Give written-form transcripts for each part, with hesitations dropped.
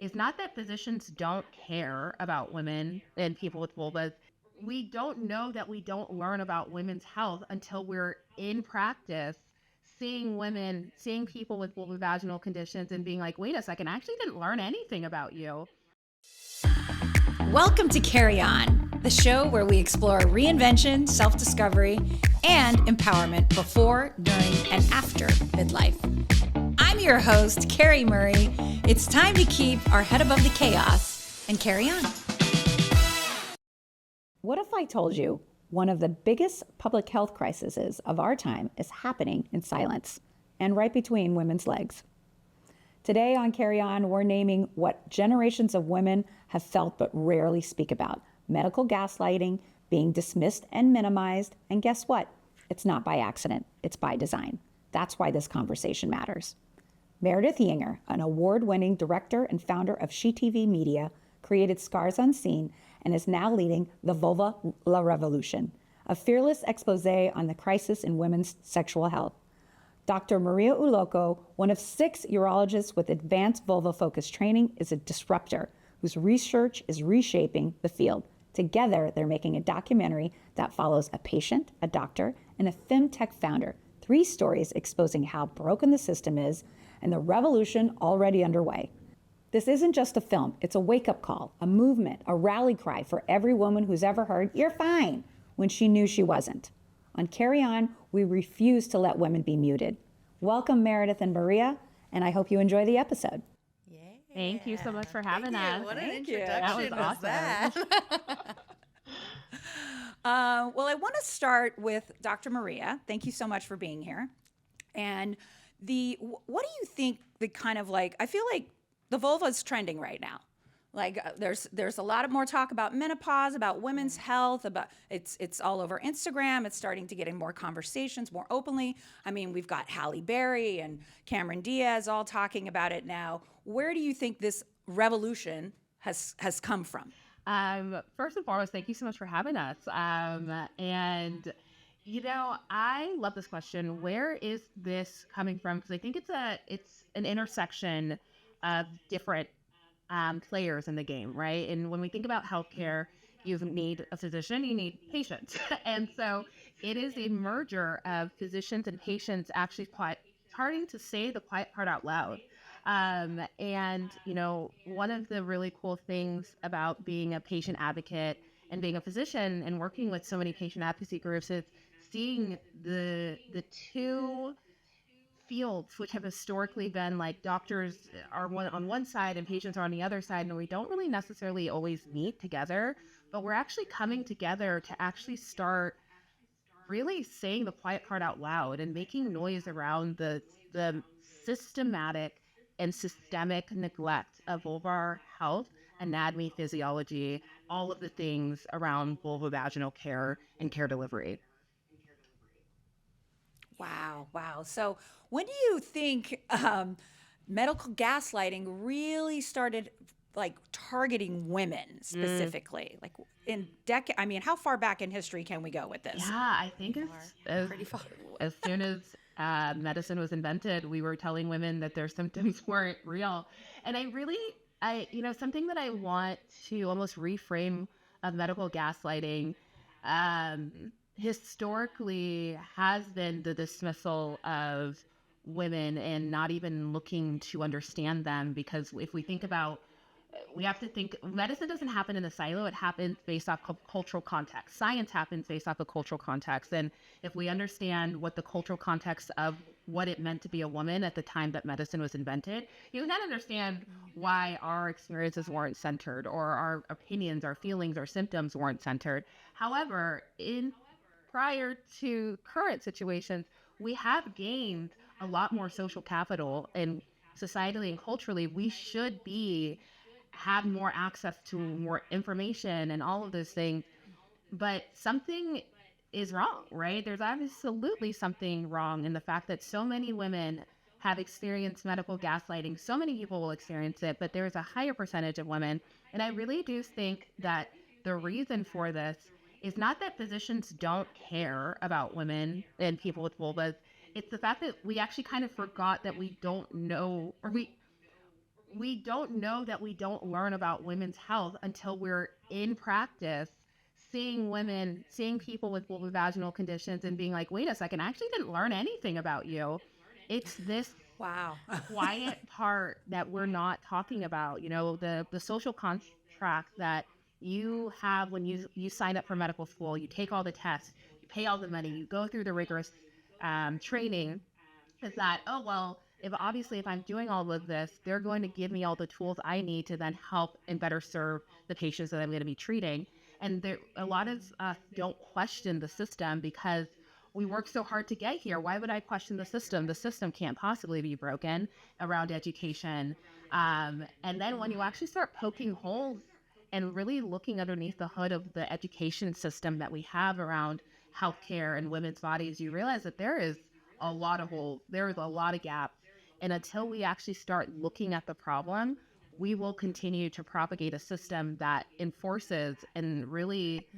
is not that physicians don't care about women and people with vulvas. We don't know that we don't learn about women's health until we're in practice seeing women, seeing people with vulvovaginal conditions and being like, wait a second, I actually didn't learn anything about you. Welcome to Carrie On, the show where we explore reinvention, self-discovery, and empowerment before, during, and after midlife. I'm your host, Carrie Murray. It's time to keep our head above the chaos and carry on. What if I told you one of the biggest public health crises of our time is happening in silence and right between women's legs? Today on Carrie On, we're naming what generations of women have felt but rarely speak about: medical gaslighting, being dismissed and minimized. And guess what? It's not by accident, it's by design. That's why this conversation matters. Meredith Yinger, an award-winning director and founder of SheTV Media, created Scars Unseen and is now leading the Vulva La Revolution, a fearless expose on the crisis in women's sexual health. Dr. Maria Uloko, one of 6 urologists with advanced vulva-focused training, is a disruptor whose research is reshaping the field. Together, they're making a documentary that follows a patient, a doctor, and a femtech founder. 3 stories exposing how broken the system is and the revolution already underway. This isn't just a film, it's a wake-up call, a movement, a rally cry for every woman who's ever heard, "You're fine," when she knew she wasn't. On Carrie On, we refuse to let women be muted. Welcome, Meredith and Maria, and I hope you enjoy the episode. Yeah. Thank you so much for having us. What an Thank you. introduction That was that? Well, I want to start with Dr. Maria. Thank you so much for being here. And what do you think the kind of I feel like the vulva is trending right now. There's a lot of more talk about menopause, about women's health, about it's all over Instagram. It's starting to get in more conversations more openly. I mean, we've got Halle Berry and Cameron Diaz all talking about it now. Where do you think this revolution has come from? First and foremost, thank you so much for having us. And I love this question. Where is this coming from? Because I think it's an intersection of different players in the game, right? And when we think about healthcare, you need a physician, you need patients. And so it is a merger of physicians and patients actually starting to say the quiet part out loud. And one of the really cool things about being a patient advocate and being a physician and working with so many patient advocacy groups is seeing the two fields, which have historically been like doctors are on one side and patients are on the other side, and we don't really necessarily always meet together, but we're actually coming together to actually start really saying the quiet part out loud and making noise around the systematic and systemic neglect of vulvar health, anatomy, physiology, all of the things around vulvovaginal care and care delivery. Wow. So when do you think medical gaslighting really started targeting women specifically? I mean, how far back in history can we go with this? Yeah, I think Pretty far. as soon as medicine was invented, we were telling women that their symptoms weren't real. And something that I want to almost reframe of medical gaslighting, historically has been the dismissal of women and not even looking to understand them. Because if we think about, we have to think medicine doesn't happen in a silo. It happens based off cultural context. Science happens based off of cultural context. And if we understand what the cultural context of what it meant to be a woman at the time that medicine was invented, you can understand why our experiences weren't centered, or our opinions, our feelings, our symptoms weren't centered. However, prior to current situations, we have gained a lot more social capital, and societally and culturally, we should have more access to more information and all of those things. But something is wrong, right? There's absolutely something wrong in the fact that so many women have experienced medical gaslighting. So many people will experience it, but there's a higher percentage of women. And I really do think that the reason for this is not that physicians don't care about women and people with vulvas. It's the fact that we actually kind of forgot that we don't know, or we don't know that we don't learn about women's health until we're in practice seeing women, seeing people with vulvovaginal conditions and being like, wait a second, I actually didn't learn anything about you. It's this Wow. quiet part that we're not talking about, the social contract that you have when you sign up for medical school, you take all the tests, you pay all the money, you go through the rigorous training, is that, oh, well, if I'm doing all of this, they're going to give me all the tools I need to then help and better serve the patients that I'm going to be treating. And a lot of us don't question the system because we work so hard to get here. Why would I question the system? The system can't possibly be broken around education. And then when you actually start poking holes and really looking underneath the hood of the education system that we have around healthcare and women's bodies, you realize that there is a lot of holes. There is a lot of gaps. And until we actually start looking at the problem, we will continue to propagate a system that enforces and really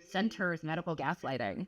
centers medical gaslighting.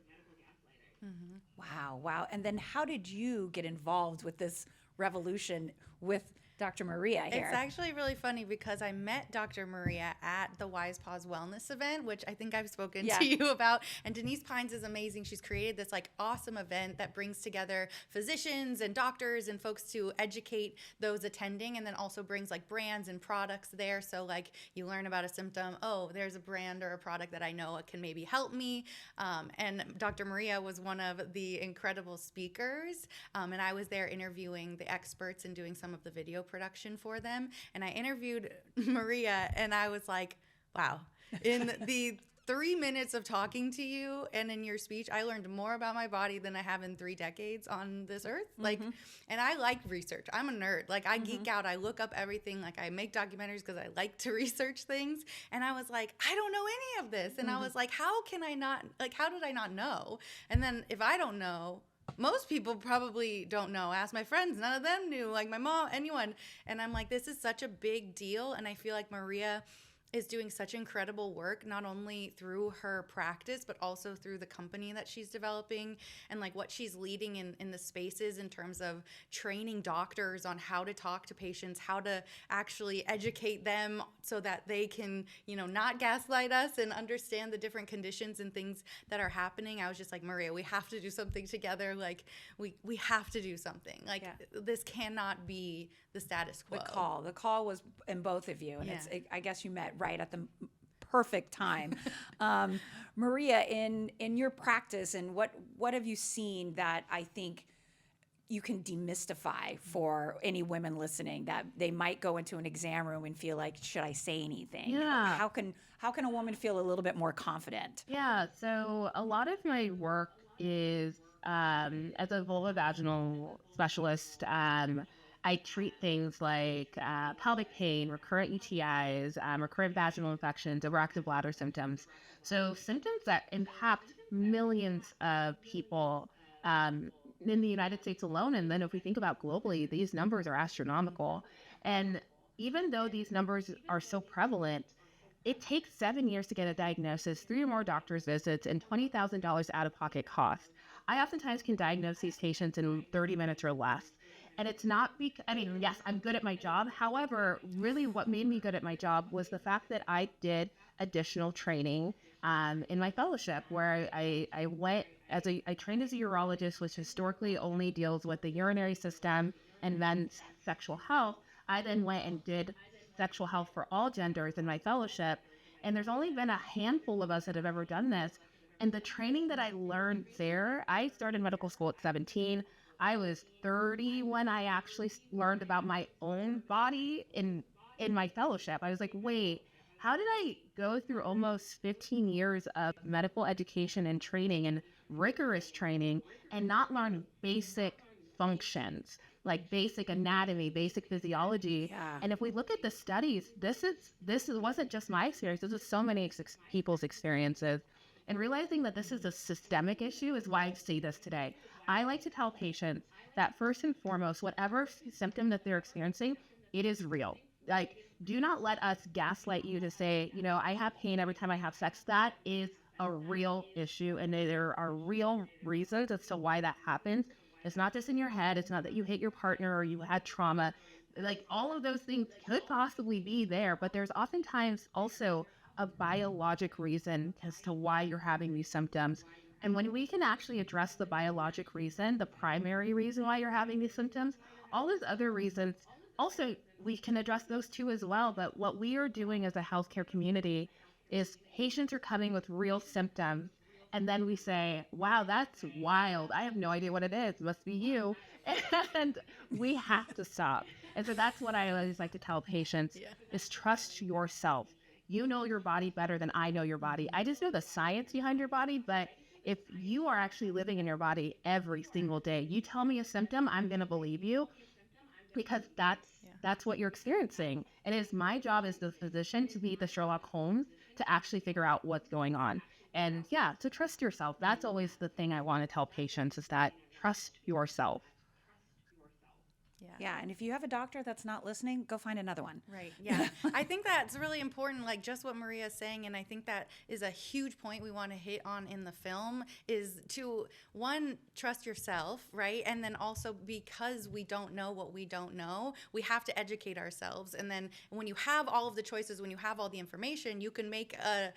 Wow, wow. And then how did you get involved with this revolution with Dr. Maria here? It's actually really funny because I met Dr. Maria at the Wise Paws Wellness event, which I think I've spoken to you about. And Denise Pines is amazing. She's created this like awesome event that brings together physicians and doctors and folks to educate those attending, and then also brings like brands and products there. So like you learn about a symptom, oh, there's a brand or a product that I know can maybe help me. And Dr. Maria was one of the incredible speakers. And I was there interviewing the experts and doing some of the video production for them. And I interviewed Maria and I was like, wow, in the 3 minutes of talking to you and in your speech, I learned more about my body than I have in 3 decades on this earth. Like, and I like research. I'm a nerd. Like I geek out. I look up everything. Like I make documentaries because I like to research things. And I was like, I don't know any of this. And I was like, how did I not know? And then if I don't know, most people probably don't know. Ask my friends. None of them knew. Like my mom, anyone. And I'm like, this is such a big deal. And I feel like Maria is doing such incredible work, not only through her practice, but also through the company that she's developing and like what she's leading in the spaces in terms of training doctors on how to talk to patients, how to actually educate them so that they can, not gaslight us and understand the different conditions and things that are happening. I was just like, Maria, we have to do something together. Like we have to do something. Like this cannot be the status quo. The call was in both of you, and I guess you met right at the perfect time. Maria, in your practice, and what have you seen that I think you can demystify for any women listening that they might go into an exam room and feel like, should I say anything? Yeah. How can a woman feel a little bit more confident? Yeah. So a lot of my work is as a vulvovaginal specialist. I treat things like pelvic pain, recurrent UTIs, recurrent vaginal infections, overactive bladder symptoms. So symptoms that impact millions of people in the United States alone. And then if we think about globally, these numbers are astronomical. And even though these numbers are so prevalent, it takes 7 years to get a diagnosis, 3 or more doctor's visits, and $20,000 out-of-pocket costs. I oftentimes can diagnose these patients in 30 minutes or less. And it's not yes, I'm good at my job. However, really what made me good at my job was the fact that I did additional training in my fellowship, where I went I trained as a urologist, which historically only deals with the urinary system and men's sexual health. I then went and did sexual health for all genders in my fellowship. And there's only been a handful of us that have ever done this. And the training that I learned there, I started medical school at 17. I was 30 when I actually learned about my own body in my fellowship. I was like, wait, how did I go through almost 15 years of medical education and training and rigorous training and not learn basic functions, like basic anatomy, basic physiology? Yeah. And if we look at the studies, this wasn't just my experience. This is so many people's experiences. And realizing that this is a systemic issue is why I say this today. I like to tell patients that first and foremost, whatever symptom that they're experiencing, it is real. Like, do not let us gaslight you to say, I have pain every time I have sex. That is a real issue, and there are real reasons as to why that happens. It's not just in your head. It's not that you hit your partner or you had trauma. Like all of those things could possibly be there, but there's oftentimes also a biologic reason as to why you're having these symptoms. And when we can actually address the biologic reason, the primary reason why you're having these symptoms, all those other reasons also we can address those too as well. But what we are doing as a healthcare community is patients are coming with real symptoms. And then we say, wow, that's wild. I have no idea what it is. It must be you. And we have to stop. And so that's what I always like to tell patients is trust yourself. You know your body better than I know your body. I just know the science behind your body, but if you are actually living in your body every single day, you tell me a symptom, I'm going to believe you because that's what you're experiencing. And it is my job as the physician to be the Sherlock Holmes to actually figure out what's going on. And yeah, to trust yourself. That's always the thing I want to tell patients is that trust yourself. Yeah, and if you have a doctor that's not listening, go find another one. Right. Yeah. I think that's really important, like just what Maria's saying. And I think that is a huge point we want to hit on in the film is to, one, trust yourself, right? And then also because we don't know what we don't know, we have to educate ourselves. And then when you have all of the choices, when you have all the information, you can make an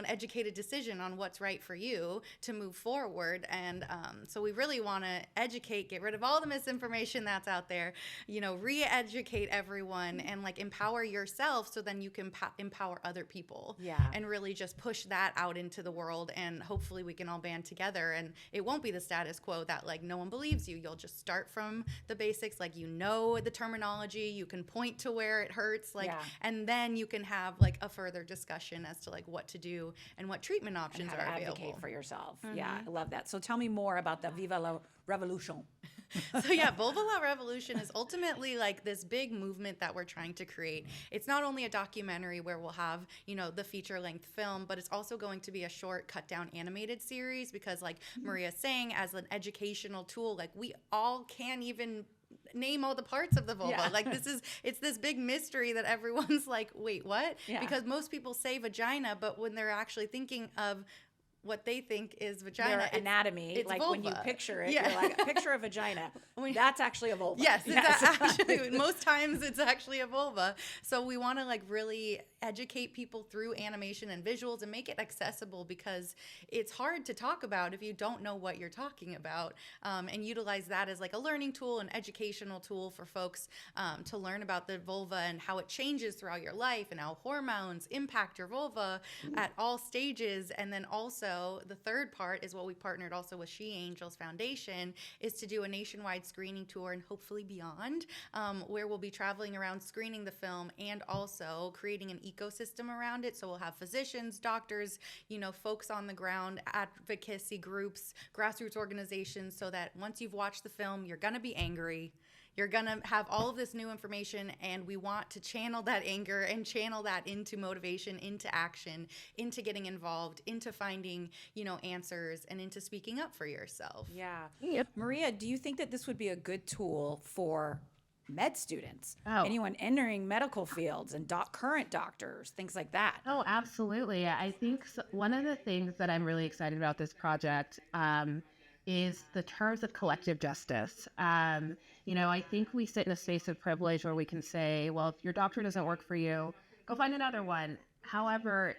educated decision on what's right for you to move forward. And so we really want to educate, get rid of all the misinformation that's out there, re-educate everyone and like empower yourself so then you can empower other people. Yeah. And really just push that out into the world, and hopefully we can all band together and it won't be the status quo that like no one believes you. You'll just start from the basics, like the terminology, you can point to where it hurts, and then you can have like a further discussion as to like what to do and what treatment options and are how to available. advocate for yourself. Yeah, I love that. So tell me more about the Vulva La Revolution. So yeah, Vulva La Revolution is ultimately like this big movement that we're trying to create. It's not only a documentary where we'll have, the feature length film, but it's also going to be a short cut down animated series because like Maria's saying, as an educational tool, like we all can't even name all the parts of the vulva. Yeah. Like it's this big mystery that everyone's like, wait, what? Yeah. Because most people say vagina, but when they're actually thinking of what they think is vagina. Their anatomy, it's like vulva. when you picture it, you're like, a picture of vagina. That's actually a vulva. Yes, actually, most times it's actually a vulva. So we want to like really educate people through animation and visuals and make it accessible because it's hard to talk about if you don't know what you're talking about, and utilize that as like a learning tool, an educational tool for folks to learn about the vulva and how it changes throughout your life and how hormones impact your vulva at all stages. And then also the third part is what we partnered also with She Angels Foundation is to do a nationwide screening tour and hopefully beyond, where we'll be traveling around screening the film and also creating an ecosystem around it. So we'll have physicians, doctors, folks on the ground, advocacy groups, grassroots organizations, so that once you've watched the film, you're going to be angry. You're going to have all of this new information, and we want to channel that anger and channel that into motivation, into action, into getting involved, into finding, answers, and into speaking up for yourself. Yeah. Yep. Maria, do you think that this would be a good tool for med students, Oh. anyone entering medical fields and current doctors, things like that? Oh, absolutely. I think one of the things that I'm really excited about this project is the terms of collective justice. I think we sit in a space of privilege where we can say, well, if your doctor doesn't work for you, go find another one. However,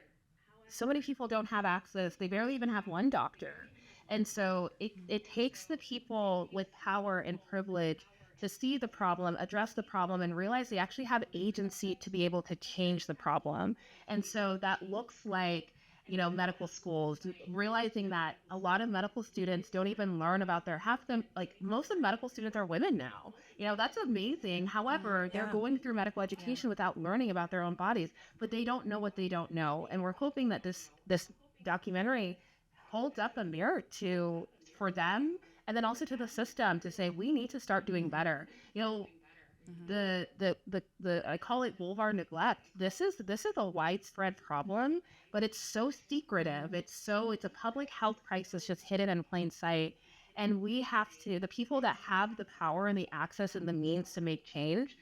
so many people don't have access. They barely even have one doctor. And so it takes the people with power and privilege to see the problem, address the problem, and realize they actually have agency to be able to change the problem. And so that looks like, medical schools, realizing that a lot of medical students don't even learn about most of medical students are women now. That's amazing. However, they're going through medical education without learning about their own bodies, but they don't know what they don't know. And we're hoping that this documentary holds up a mirror for them and then also to the system to say we need to start doing better. The I call it vulvar neglect. This is a widespread problem, but it's so secretive. It's a public health crisis just hidden in plain sight. And the people that have the power and the access and the means to make change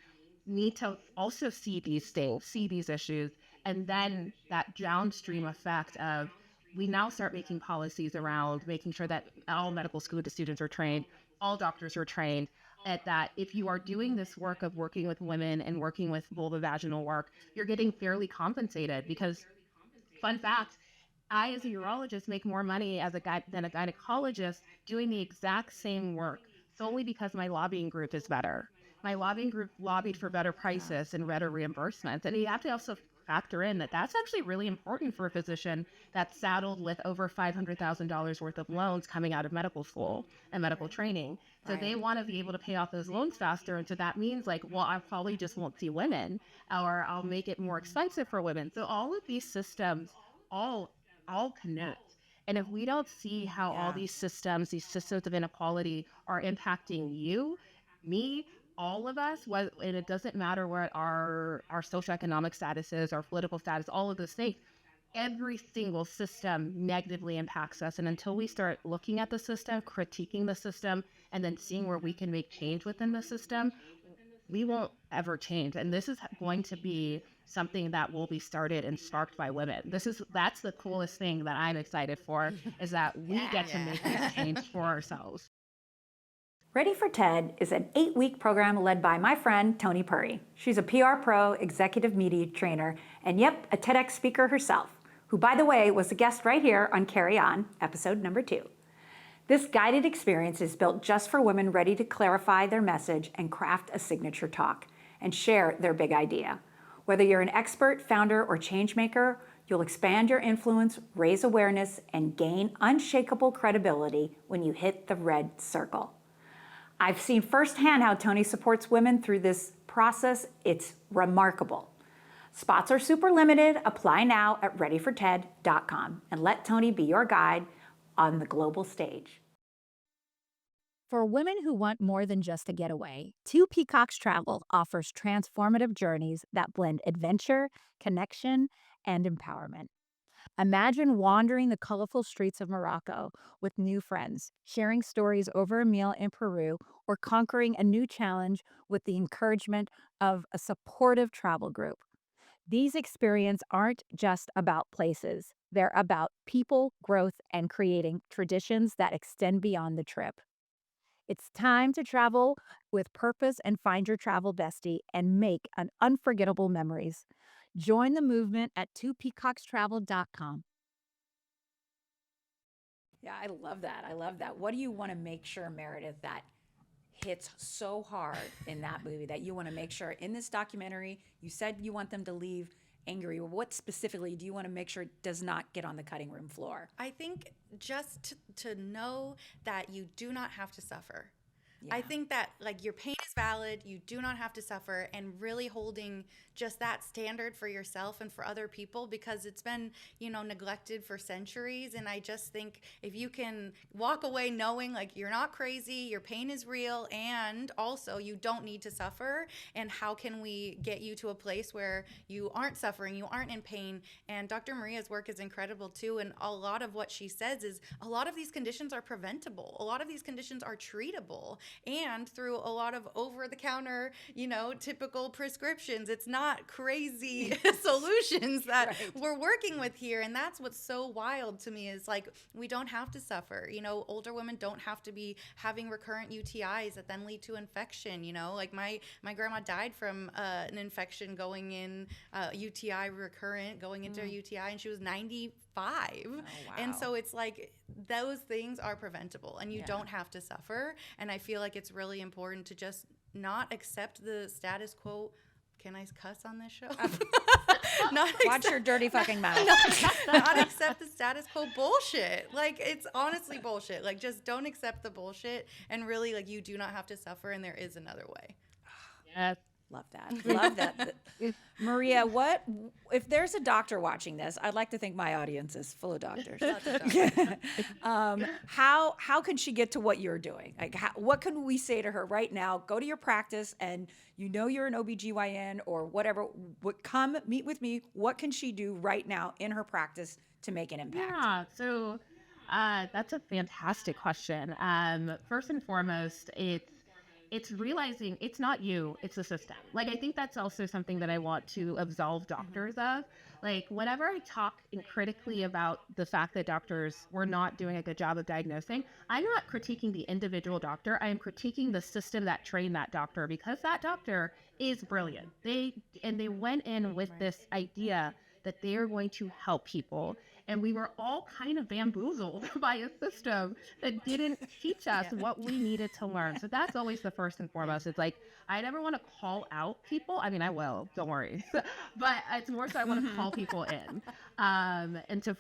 need to also see these things, see these issues, and then that downstream effect of we now start making policies around making sure that all medical school students are trained, all doctors are trained, at that if you are doing this work of working with women and working with vulvovaginal work, you're getting fairly compensated because, fun fact, I, as a urologist, make more money as a guy than a gynecologist doing the exact same work solely because my lobbying group is better. My lobbying group lobbied for better prices and better reimbursements. And you have to also factor in that that's actually really important for a physician that's saddled with over $500,000 worth of loans coming out of medical school and medical training. So they want to be able to pay off those loans faster. And so that means like, well, I probably just won't see women, or I'll make it more expensive for women. So all of these systems all connect. And if we don't see how all these systems of inequality are impacting you, me, all of us, and it doesn't matter what our socioeconomic status is, our political status, all of those things, every single system negatively impacts us. And until we start looking at the system, critiquing the system, and then seeing where we can make change within the system, we won't ever change. And this is going to be something that will be started and sparked by women. That's the coolest thing that I'm excited for, is that we get to make this change for ourselves. Ready for TED is an 8-week program led by my friend, Tony Purry. She's a PR pro, executive media trainer, and yep, a TEDx speaker herself, who, by the way, was a guest right here on Carrie On, episode number 2. This guided experience is built just for women ready to clarify their message and craft a signature talk and share their big idea. Whether you're an expert, founder, or change maker, you'll expand your influence, raise awareness, and gain unshakable credibility when you hit the red circle. I've seen firsthand how Tony supports women through this process. It's remarkable. Spots are super limited. Apply now at readyforted.com and let Tony be your guide on the global stage. For women who want more than just a getaway, Two Peacocks Travel offers transformative journeys that blend adventure, connection, and empowerment. Imagine wandering the colorful streets of Morocco with new friends, sharing stories over a meal in Peru, or conquering a new challenge with the encouragement of a supportive travel group. These experiences aren't just about places. They're about people, growth, and creating traditions that extend beyond the trip. It's time to travel with purpose and find your travel bestie and make an unforgettable memories. Join the movement at twopeacockstravel.com. Yeah, I love that. I love that. What do you want to make sure, Meredith, that hits so hard in that movie that you want to make sure in this documentary? You said you want them to leave angry. What specifically do you want to make sure does not get on the cutting room floor? I think just to know that you do not have to suffer. Yeah. I think that like your pain is valid, you do not have to suffer, and really holding just that standard for yourself and for other people, because it's been, neglected for centuries. And I just think if you can walk away knowing like you're not crazy, your pain is real, and also you don't need to suffer, and how can we get you to a place where you aren't suffering, you aren't in pain. And Dr. Maria's work is incredible too, and a lot of what she says is a lot of these conditions are preventable, a lot of these conditions are treatable, and through a lot of over-the-counter, typical prescriptions. It's not crazy solutions that we're working with here. And that's what's so wild to me, is like, we don't have to suffer. Older women don't have to be having recurrent UTIs that then lead to infection. Like my grandma died from an infection going in, UTI recurrent, going into a UTI, and she was 95. Oh, wow. And so it's like, those things are preventable, and you don't have to suffer. And I feel like it's really important to just not accept the status quo. Can I cuss on this show? Watch your dirty fucking mouth. Not accept the status quo bullshit. Like, it's honestly bullshit. Like, just don't accept the bullshit, and really, like, you do not have to suffer, and there is another way. Yes. Love that. Love that. Maria, what if there's a doctor watching this? I'd like to think my audience is full of doctors. How can she get to what you're doing? Like, what can we say to her right now? Go to your practice, and you're an OBGYN or whatever. Come meet with me. What can she do right now in her practice to make an impact? Yeah, so that's a fantastic question. First and foremost, it's realizing it's not you, it's the system. Like, I think that's also something that I want to absolve doctors of. Like, whenever I talk critically about the fact that doctors were not doing a good job of diagnosing, I'm not critiquing the individual doctor. I am critiquing the system that trained that doctor, because that doctor is brilliant. They went in with this idea that they are going to help people. And we were all kind of bamboozled by a system that didn't teach us what we needed to learn. So that's always the first and foremost. It's like, I never want to call out people. I mean, I will, don't worry. But it's more so I want to call people in. And so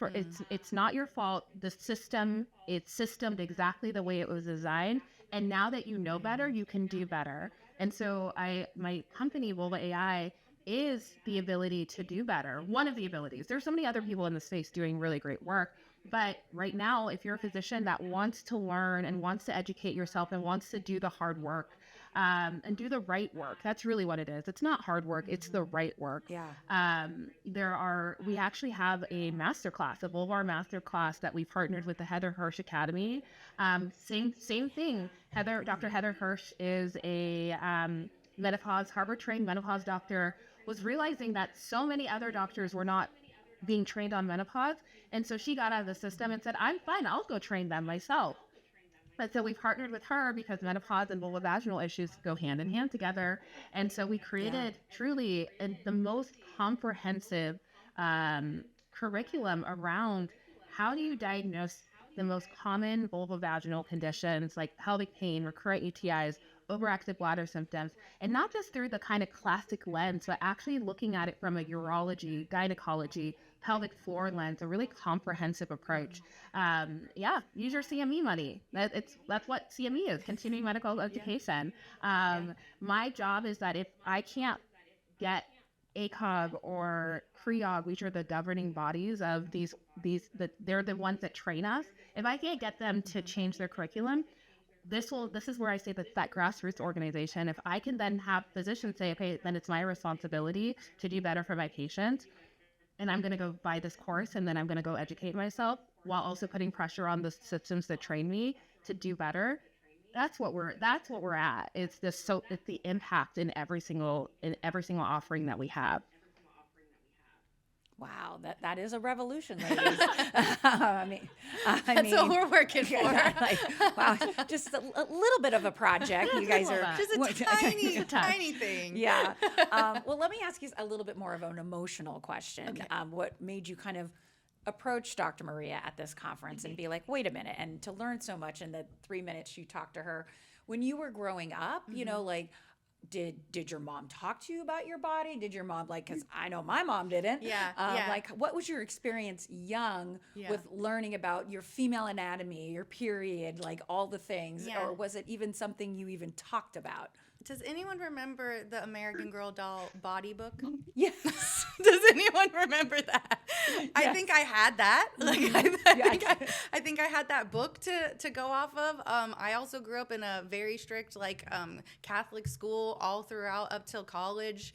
it's not your fault. The system, it's systemed exactly the way it was designed. And now that you know better, you can do better. And so my company, Vulva AI, is the ability to do better. One of the abilities. There's so many other people in the space doing really great work. But right now, if you're a physician that wants to learn and wants to educate yourself and wants to do the hard work, and do the right work, that's really what it is. It's not hard work, it's the right work. Yeah. We actually have a masterclass, a vulvar masterclass that we partnered with the Heather Hirsch Academy. Same thing. Dr. Heather Hirsch is a Harvard-trained menopause doctor, was realizing that so many other doctors were not being trained on menopause. And so she got out of the system and said, I'm fine, I'll go train them myself. And so we partnered with her because menopause and vulvovaginal issues go hand in hand together. And so we created truly the most comprehensive curriculum around how do you diagnose the most common vulvovaginal conditions like pelvic pain, recurrent UTIs, overactive bladder symptoms, and not just through the kind of classic lens, but actually looking at it from a urology, gynecology, pelvic floor lens, a really comprehensive approach. Use your CME money. That's what CME is, continuing medical education. My job is that if I can't get ACOG or CREOG, which are the governing bodies of they're the ones that train us. If I can't get them to change their curriculum, this is where I say that grassroots organization, if I can then have physicians say, okay, then it's my responsibility to do better for my patients, and I'm going to go buy this course, and then I'm going to go educate myself while also putting pressure on the systems that train me to do better. That's what we're at. It's the impact in every single offering that we have. Wow, that is a revolution, ladies. That's what we're working for. Wow, just a little bit of a project. You guys are just a tiny thing. Yeah. Well, let me ask you a little bit more of an emotional question. Okay. What made you kind of approach Dr. Maria at this conference and be like, wait a minute, and to learn so much in the 3 minutes you talked to her when you were growing up, you know, like, did your mom talk to you about your body? Did your mom, like, because I know my mom didn't. Like, what was your experience young with learning about your female anatomy, your period, like all the things? Or was it even something you even talked about? Does anyone remember the American Girl doll body book? Yes. Does anyone remember that? Yes. I think I had that. Like, I think I had that book to go off of. I also grew up in a very strict, Catholic school all throughout up till college,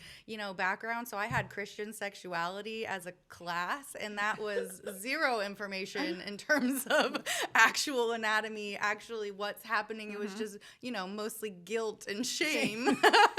background. So I had Christian sexuality as a class, and that was zero information in terms of actual anatomy, actually what's happening. It was just, mostly guilt and shame.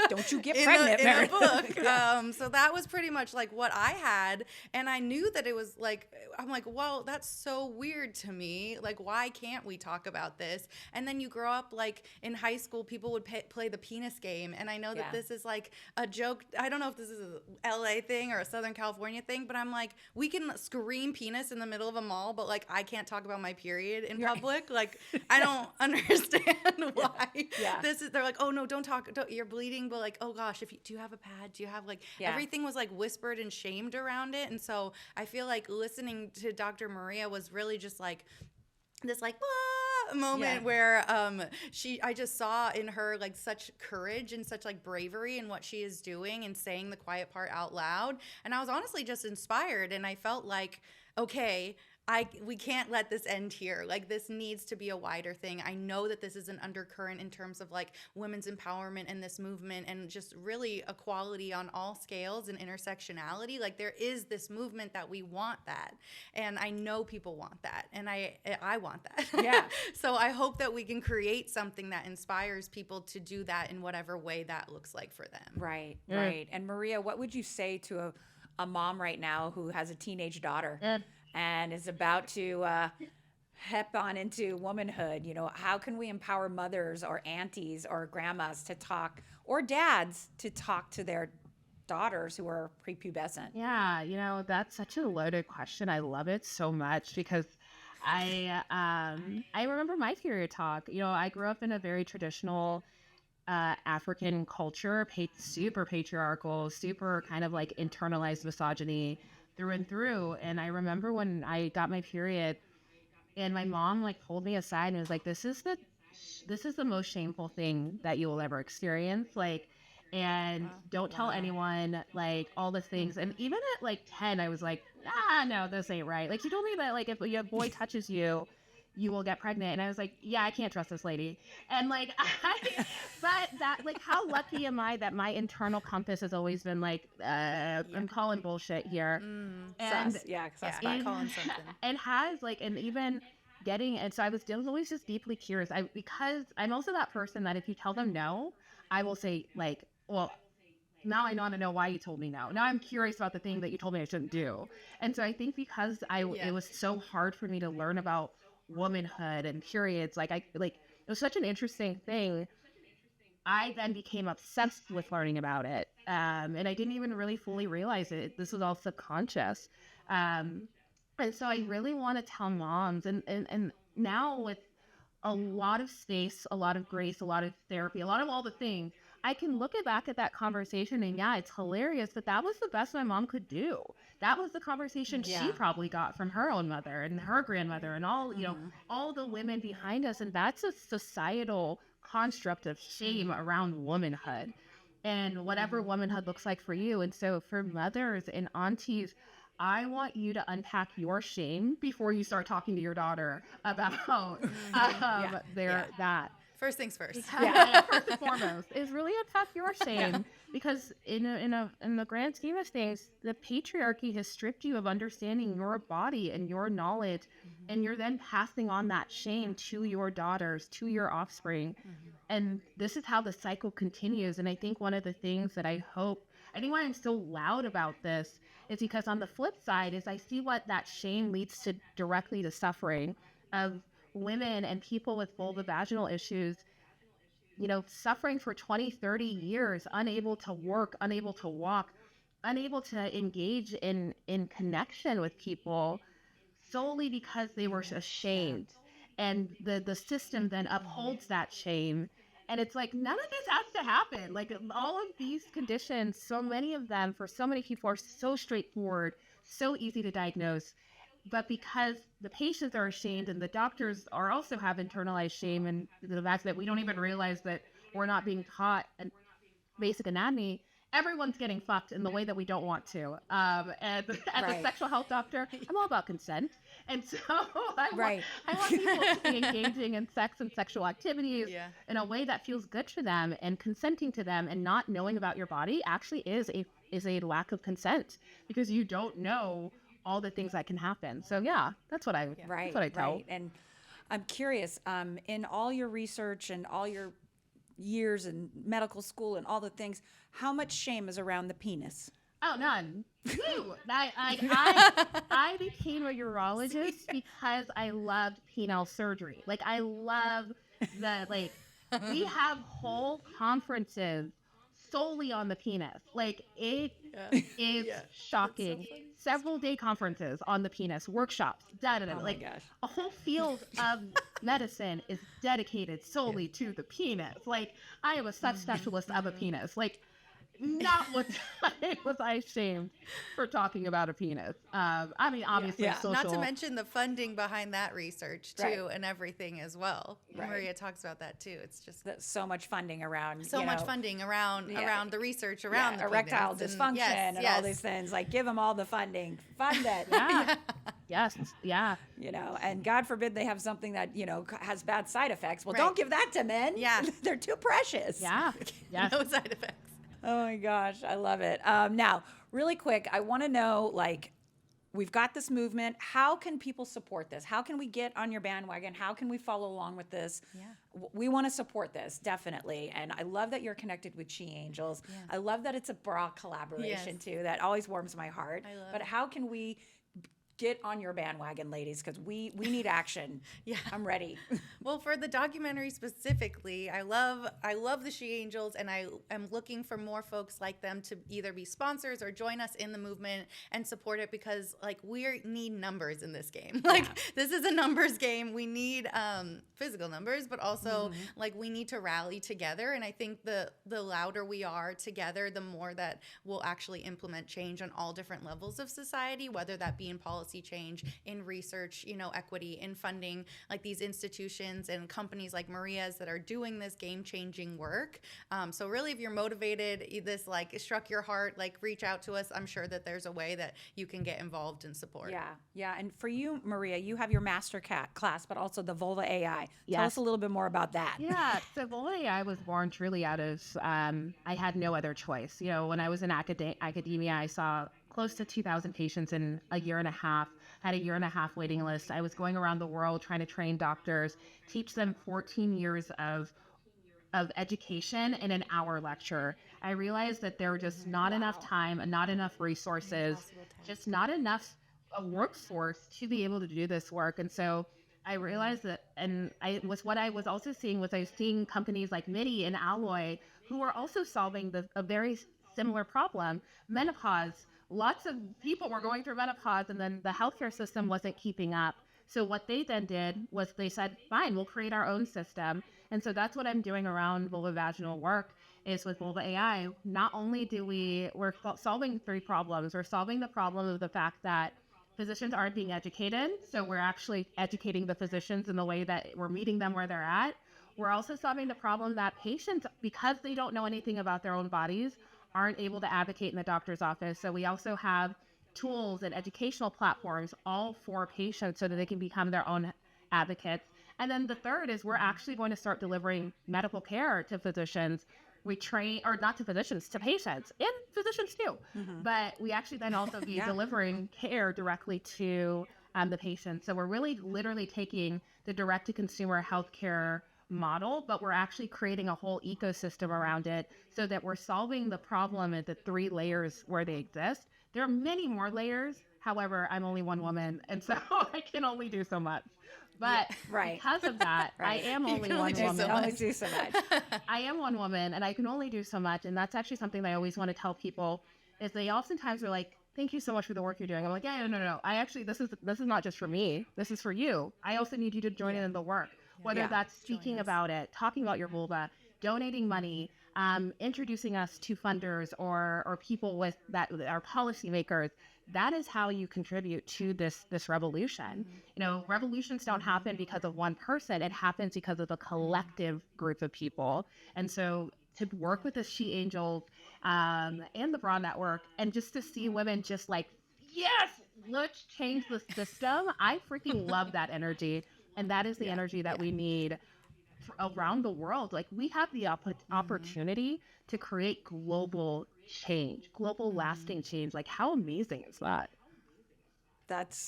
Don't you get pregnant, in a book. So that was pretty much like what I had, and I knew that it was like, I'm like, well, that's so weird to me. Like, why can't we talk about this? And then you grow up, like, in high school, people would play the penis game, and I know that this is like a joke. I don't know if this is a LA thing or a Southern California thing, but I'm like, we can scream penis in the middle of a mall, but like, I can't talk about my period in public. Like, I don't understand why this is. They're like, oh no, don't talk. You're bleeding, but like, oh gosh, do you have a pad? Do you have everything was like whispered and shamed around it. And so I feel like listening to Dr. Maria was really just like this moment where I just saw in her like such courage and such like bravery in what she is doing and saying the quiet part out loud. And I was honestly just inspired, and I felt like, okay, we can't let this end here. Like, this needs to be a wider thing. I know that this is an undercurrent in terms of like women's empowerment and this movement and just really equality on all scales and intersectionality. Like, there is this movement that we want that. And I know people want that. And I want that. Yeah. So I hope that we can create something that inspires people to do that in whatever way that looks like for them. Right, right. And Maria, what would you say to a mom right now who has a teenage daughter and is about to hep on into womanhood? You know, how can we empower mothers or aunties or grandmas to talk, or dads to talk to their daughters who are prepubescent? Yeah, you know, that's such a loaded question. I love it so much because I remember my period talk. You know, I grew up in a very traditional African culture, super patriarchal, super kind of like internalized misogyny through and through. And I remember when I got my period, and my mom like pulled me aside and was like, "This is the most shameful thing that you will ever experience. Like, and don't tell anyone, like, all the things." And even at like 10, I was like, no, this ain't right. Like, she told me that like if a boy touches you, you will get pregnant. And I was like, yeah, I can't trust this lady. And like, but that, like, how lucky am I that my internal compass has always been like, I'm calling bullshit here. And Calling something. And has like, and even getting, and so I was always just deeply curious. Because I'm also that person that if you tell them no, I will say like, well, now I want to know why you told me no. Now I'm curious about the thing that you told me I shouldn't do. And so I think because it was so hard for me to learn about womanhood and periods, it was such an interesting thing. I then became obsessed with learning about it. And I didn't even really fully realize it. This was all subconscious. And so I really want to tell moms, and now with a lot of space, a lot of grace, a lot of therapy, a lot of all the things, I can look back at that conversation and yeah, it's hilarious, but that was the best my mom could do. That was the conversation she probably got from her own mother and her grandmother and all, you know, all the women behind us. And that's a societal construct of shame around womanhood and whatever womanhood looks like for you. And so for mothers and aunties, I want you to unpack your shame before you start talking to your daughter about that. First things first. First and foremost is really unpack your shame because in the grand scheme of things, the patriarchy has stripped you of understanding your body and your knowledge, and you're then passing on that shame to your daughters, to your offspring, and this is how the cycle continues. And I think one of the things that I think why I'm so loud about this is because on the flip side is I see what that shame leads to directly to suffering of women and people with vulvovaginal issues, you know, suffering for 20, 30 years, unable to work, unable to walk, unable to engage in connection with people solely because they were ashamed. And the system then upholds that shame. And it's like, none of this has to happen. Like, all of these conditions, so many of them for so many people are so straightforward, so easy to diagnose. But because the patients are ashamed and the doctors also have internalized shame, and the fact that we don't even realize that we're not being taught basic anatomy, everyone's getting fucked in the way that we don't want to. And as a sexual health doctor, I'm all about consent. And so I want people to be engaging in sex and sexual activities in a way that feels good to them, and consenting to them, and not knowing about your body actually is a lack of consent because you don't know all the things that can happen. So that's what I tell. Right. And I'm curious, in all your research and all your years in medical school and all the things, how much shame is around the penis? Oh, none. I became a urologist because I loved penile surgery. Like, I love we have whole conferences solely on the penis. Like, it is shocking. Several day conferences on the penis, workshops, like a whole field of medicine is dedicated solely to the penis. Like, I am a subspecialist of a penis. Like, not was I shamed for talking about a penis. I mean, obviously, social. Not to mention the funding behind that research too, and everything as well. Maria talks about that too. It's just so much funding around. Much funding around the research around the erectile dysfunction and all these things. Like, give them all the funding. Fund it. Yes. Yeah. And God forbid they have something that, has bad side effects. Well, Right. don't give that to men. Yeah. They're too precious. Yeah. Yes. No side effects. Oh my gosh, I love it. Now, really quick, I want to know, we've got this movement. How can people support this? How can we get on your bandwagon? How can we follow along with this? Yeah. We want to support this, definitely. And I love that you're connected with She Angels. Yeah. I love that it's a bra collaboration, Yes. too. That always warms my heart. I love But it. how can we get on your bandwagon, ladies? Because we need action. Yeah. I'm ready. Well, for the documentary specifically, I love the She Angels, and I am looking for more folks like them to either be sponsors or join us in the movement and support it, because we need numbers in this game. This is a numbers game. We need physical numbers, but also we need to rally together. And I think the louder we are together, the more that we'll actually implement change on all different levels of society, whether that be in policy change, in research, equity, in funding, these institutions and companies like Maria's that are doing this game-changing work. So really, if you're motivated, this struck your heart, reach out to us. I'm sure that there's a way that you can get involved and support. Yeah. And for you, Maria, you have your master class, but also the Vulva AI. Yes. Tell us a little bit more about that. Yeah, so Vulva AI was born truly out of, I had no other choice. When I was in academia, I saw close to 2,000 patients in a year and a half, had a year and a half waiting list. I was going around the world trying to train doctors, teach them 14 years of education in an hour lecture. I realized that there were just not enough time and not enough resources, just not enough a workforce to be able to do this work. And so I realized that, and what I was also seeing was I was seeing companies like MIDI and Alloy who were also solving a very similar problem, menopause. Lots of people were going through menopause, and then the healthcare system wasn't keeping up. So what they then did was they said, fine, we'll create our own system. And so that's what I'm doing around vulvovaginal work is with Vulva AI. Not only we're solving 3 problems. We're solving the problem of the fact that physicians aren't being educated. So we're actually educating the physicians in the way that we're meeting them where they're at. We're also solving the problem that patients, because they don't know anything about their own bodies, aren't able to advocate in the doctor's office. So we also have tools and educational platforms all for patients so that they can become their own advocates. And then the third is we're actually going to start delivering medical care to physicians. We train, or not to physicians, to patients, and physicians too. But we actually then also be delivering care directly to the patient. So we're really literally taking the direct-to-consumer healthcare model, but we're actually creating a whole ecosystem around it so that we're solving the problem at the 3 layers where they exist. There are many more layers. However, I'm only one woman, and so I can only do so much. But because of that, I am only one woman. Only do so much. I am one woman, and I can only do so much. And that's actually something that I always want to tell people is they oftentimes are like, thank you so much for the work you're doing. I'm like, yeah, no. I actually, this is not just for me. This is for you. I also need you to join in the work. Whether that's speaking about it, talking about your vulva, donating money, introducing us to funders or people with that are policymakers. That is how you contribute to this revolution. Revolutions don't happen because of one person. It happens because of a collective group of people. And so to work with the She Angels and the Bra Network, and just to see women just yes, let's change the system. I freaking love that energy. And that is the energy that we need around the world. We have the opportunity to create global change, global lasting change. How amazing is that?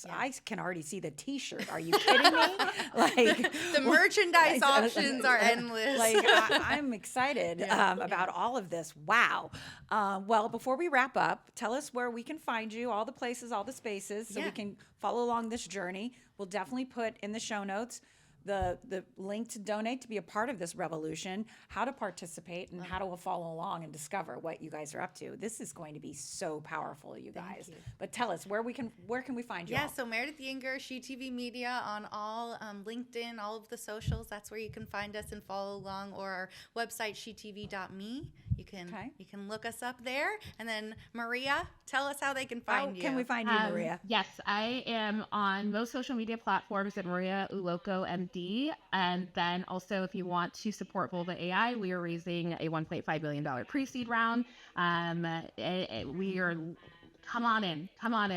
I can already see the T-shirt. Are you kidding me? The merchandise options are endless. I'm excited about all of this. Wow. Well, before we wrap up, tell us where we can find you, all the places, all the spaces, so we can follow along this journey. We'll definitely put in the show notes the link to donate to be a part of this revolution, how to participate, and how to follow along and discover what you guys are up to. This is going to be so powerful, you guys. But tell us where can we find you? Yeah, all? so Meredith Yinger, She TV Media on all LinkedIn, all of the socials. That's where you can find us and follow along, or our website shetv.me. You can look us up there. And then Maria, tell us how they can find you. Can we find you, Maria? Yes, I am on most social media platforms at Maria Uloko MD. And then also, if you want to support Vulva AI, we are raising a $1.5 million pre-seed round. We are come on in,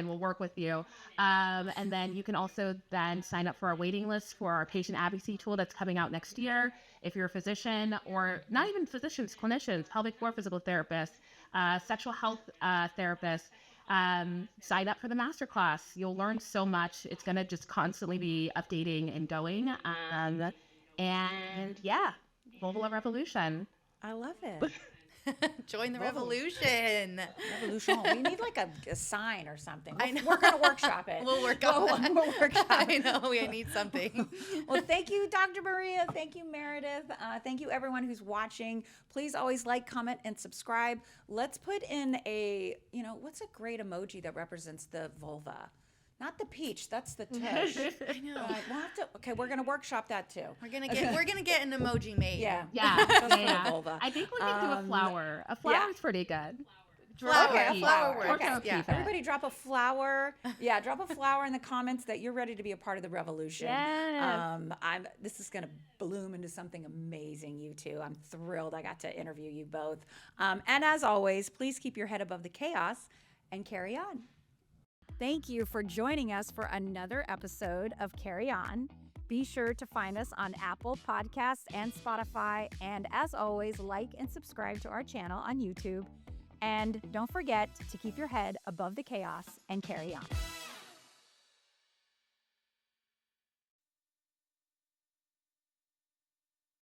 we'll work with you. And then you can also then sign up for our waiting list for our patient advocacy tool that's coming out next year. If you're a physician, or not even physicians, clinicians, pelvic floor physical therapists, sexual health therapists, sign up for the masterclass. You'll learn so much. It's going to just constantly be updating and going. And yeah, Vulva La Revolution. I love it. Join the revolution. Revolution. We need like a sign or something. I know. We're going to workshop it. We'll work on that. We'll workshop I know. We need something. Well, thank you, Dr. Maria. Thank you, Meredith. Thank you, everyone who's watching. Please always like, comment, and subscribe. Let's put in a, what's a great emoji that represents the vulva? Not the peach, that's the tush. I know. We'll have to. Okay, we're gonna workshop that too. We're gonna get an emoji made. Yeah. Vulva. I think we can do a flower. A flower is pretty good. A flower works. Okay. Yeah. Everybody drop a flower. Yeah, drop a flower in the comments that you're ready to be a part of the revolution. Yeah. This is gonna bloom into something amazing, you two. I'm thrilled I got to interview you both. And as always, please keep your head above the chaos and carry on. Thank you for joining us for another episode of Carrie On. Be sure to find us on Apple Podcasts and Spotify. And as always, like and subscribe to our channel on YouTube. And don't forget to keep your head above the chaos and carry on.